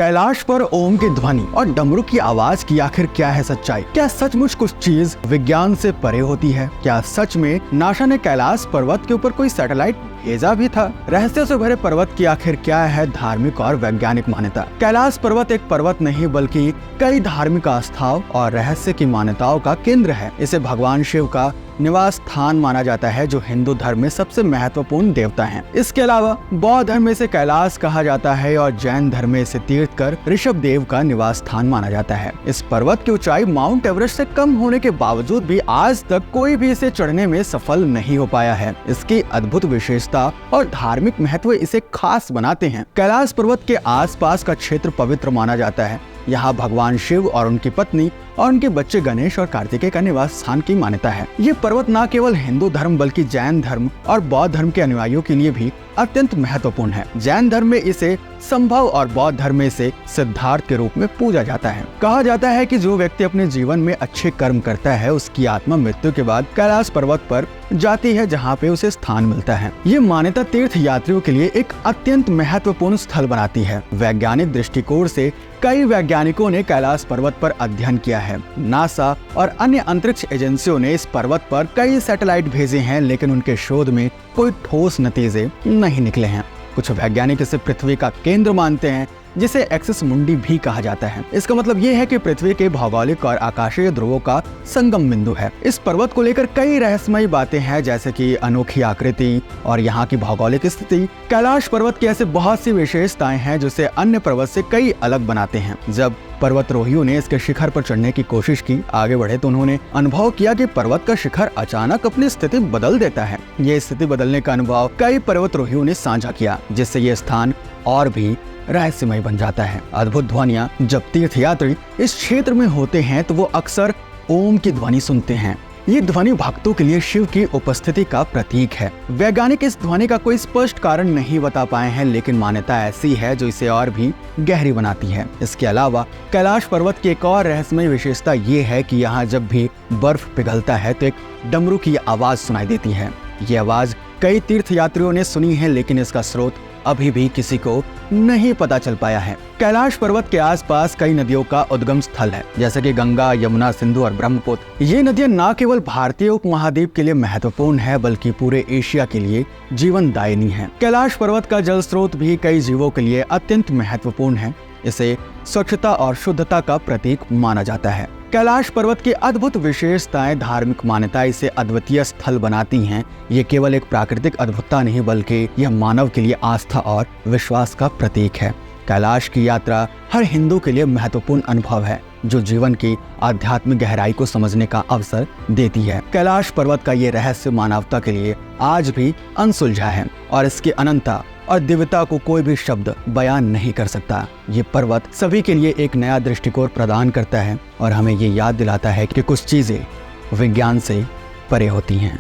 कैलाश पर ओम की ध्वनि और डमरू की आवाज की आखिर क्या है सच्चाई? क्या सचमुच कुछ चीज विज्ञान से परे होती है? क्या सच में नासा ने कैलाश पर्वत के ऊपर कोई सैटेलाइट भेजा भी था? रहस्यों से भरे पर्वत की आखिर क्या है धार्मिक और वैज्ञानिक मान्यता? कैलाश पर्वत एक पर्वत नहीं बल्कि कई धार्मिक आस्थाओं और रहस्य की मान्यताओं का केंद्र है। इसे भगवान शिव का निवास स्थान माना जाता है, जो हिंदू धर्म में सबसे महत्वपूर्ण देवता हैं। इसके अलावा बौद्ध धर्म में इसे कैलाश कहा जाता है और जैन धर्म में इसे तीर्थकर ऋषभ देव का निवास स्थान माना जाता है। इस पर्वत की ऊंचाई माउंट एवरेस्ट से कम होने के बावजूद भी आज तक कोई भी इसे चढ़ने में सफल नहीं हो पाया है। इसकी अद्भुत विशेषता और धार्मिक महत्व इसे खास बनाते हैं। कैलाश पर्वत के आसपास का क्षेत्र पवित्र माना जाता है। यहाँ भगवान शिव और उनकी पत्नी और उनके बच्चे गणेश और कार्तिकेय का निवास स्थान की मान्यता है। ये पर्वत न केवल हिंदू धर्म बल्कि जैन धर्म और बौद्ध धर्म के अनुयायियों के लिए भी अत्यंत महत्वपूर्ण है। जैन धर्म में इसे संभव और बौद्ध धर्म में इसे सिद्धार्थ के रूप में पूजा जाता है। कहा जाता है कि जो व्यक्ति अपने जीवन में अच्छे कर्म करता है, उसकी आत्मा मृत्यु के बाद कैलाश पर्वत पर जाती है, जहाँ पे उसे स्थान मिलता है। ये मान्यता तीर्थ यात्रियों के लिए एक अत्यंत महत्वपूर्ण स्थल बनाती है। वैज्ञानिक दृष्टिकोण से कई वैज्ञानिकों ने कैलाश पर्वत पर अध्ययन किया है। नासा और अन्य अंतरिक्ष एजेंसियों ने इस पर्वत पर कई सैटेलाइट भेजे हैं, लेकिन उनके शोध में कोई ठोस नतीजे नहीं निकले हैं। कुछ वैज्ञानिक इसे पृथ्वी का केंद्र मानते हैं, जिसे एक्सिस मुंडी भी कहा जाता है। इसका मतलब ये है कि पृथ्वी के भौगोलिक और आकाशीय ध्रुवों का संगम बिंदु है। इस पर्वत को लेकर कई रहस्यमयी बातें हैं, जैसे कि अनोखी आकृति और यहाँ की भौगोलिक स्थिति। कैलाश पर्वत की ऐसे बहुत सी विशेषताएं हैं जिसे अन्य पर्वत से कई अलग बनाते हैं। जब पर्वतारोहियों ने इसके शिखर पर चढ़ने की कोशिश की, आगे बढ़े, तो उन्होंने अनुभव किया कि पर्वत का शिखर अचानक अपनी स्थिति बदल देता है। ये स्थिति बदलने का अनुभव कई पर्वतारोहियों ने साझा किया, जिससे ये स्थान और भी रहस्यमय बन जाता है। अद्भुत ध्वनियां जब तीर्थयात्री इस क्षेत्र में होते हैं तो वो अक्सर ओम की ध्वनि सुनते हैं। ये ध्वनि भक्तों के लिए शिव की उपस्थिति का प्रतीक है। वैज्ञानिक इस ध्वनि का कोई स्पष्ट कारण नहीं बता पाए हैं, लेकिन मान्यता ऐसी है जो इसे और भी गहरी बनाती है। इसके अलावा कैलाश पर्वत की एक और रहस्यमय विशेषता ये है कि यहाँ जब भी बर्फ पिघलता है तो एक डमरू की आवाज सुनाई देती है। ये आवाज कई तीर्थयात्रियों ने सुनी है, लेकिन इसका स्रोत अभी भी किसी को नहीं पता चल पाया है। कैलाश पर्वत के आसपास कई नदियों का उद्गम स्थल है, जैसे कि गंगा, यमुना, सिंधु और ब्रह्मपुत्र। ये नदियां न केवल भारतीय उपमहाद्वीप के लिए महत्वपूर्ण है, बल्कि पूरे एशिया के लिए जीवनदायिनी है। कैलाश पर्वत का जल स्रोत भी कई जीवों के लिए अत्यंत महत्वपूर्ण है। इसे स्वच्छता और शुद्धता का प्रतीक माना जाता है। कैलाश पर्वत की अद्भुत विशेषताएं धार्मिक मान्यताएं इसे अद्वितीय स्थल बनाती हैं। ये केवल एक प्राकृतिक अद्भुतता नहीं, बल्कि यह मानव के लिए आस्था और विश्वास का प्रतीक है। कैलाश की यात्रा हर हिंदू के लिए महत्वपूर्ण अनुभव है, जो जीवन की आध्यात्मिक गहराई को समझने का अवसर देती है। कैलाश पर्वत का ये रहस्य मानवता के लिए आज भी अनसुलझा है और इसकी अनंतता और दिव्यता को कोई भी शब्द बयान नहीं कर सकता। ये पर्वत सभी के लिए एक नया दृष्टिकोण प्रदान करता है और हमें ये याद दिलाता है कि कुछ चीजें विज्ञान से परे होती हैं।